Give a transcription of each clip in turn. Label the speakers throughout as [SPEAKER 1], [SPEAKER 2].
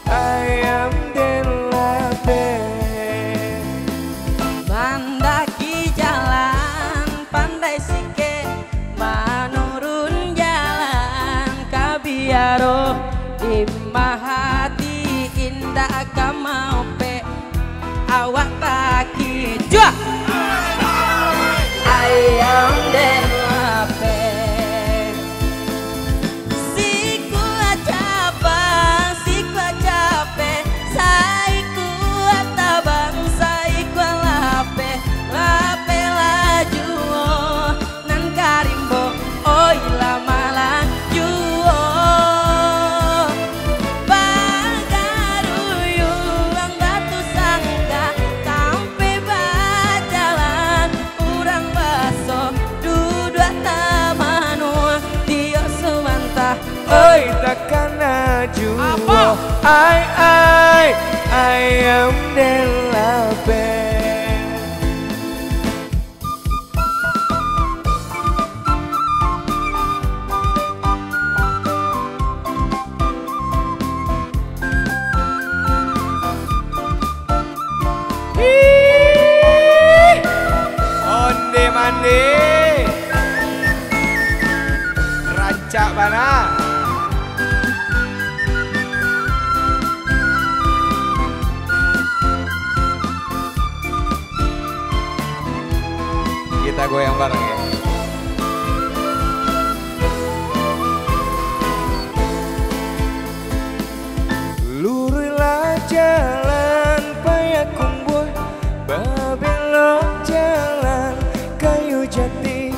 [SPEAKER 1] ayam den lape.
[SPEAKER 2] Mandaki jalan pandai sike, menurun jalan kabiaro, imah hati indah kamau pe, awak taki jua ayam den lape. Siku acape saiku atabang saiku lape lape laju nan karimbo oi lama laju bagaruyu ang batu sangga sampai bajalan urang baso dudua tamanu dia semantah
[SPEAKER 1] Oi takkan ajuo ayam den lape. Onde mande rancak bana. Kita goyang bareng ya. Lurilah jalan payakung boy, babelok jalan kayu jati,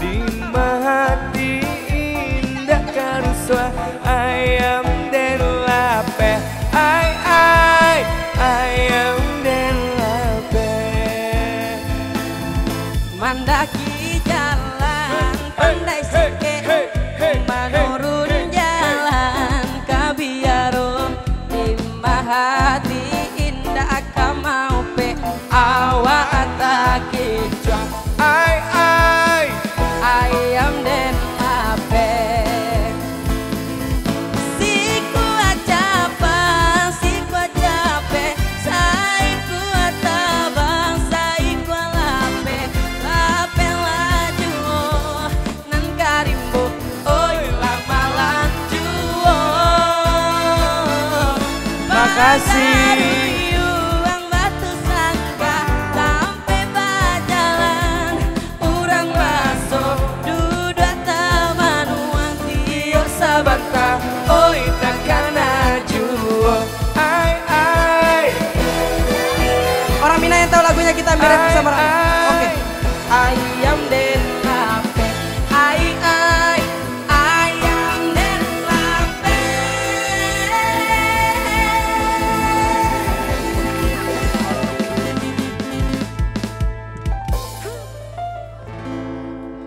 [SPEAKER 1] di hati indah karuswa ayam den lape. Ayam den lape.
[SPEAKER 2] Mandaki jalan pandai sike, menurun jalan kabiaro, imah hati indah kamau pe, awak taki jua ayam den lape. Siku acape saiku atabang saiku lape lape laju nan karimbo oi lama laju.
[SPEAKER 1] Makasih.
[SPEAKER 2] Ang batu sangga sampai bajalan urang baso dudua taman uang tio sabanta
[SPEAKER 1] Oi takkan ajuo
[SPEAKER 2] orang Minang yang tahu lagunya kita mirip sama. Oke. Ayam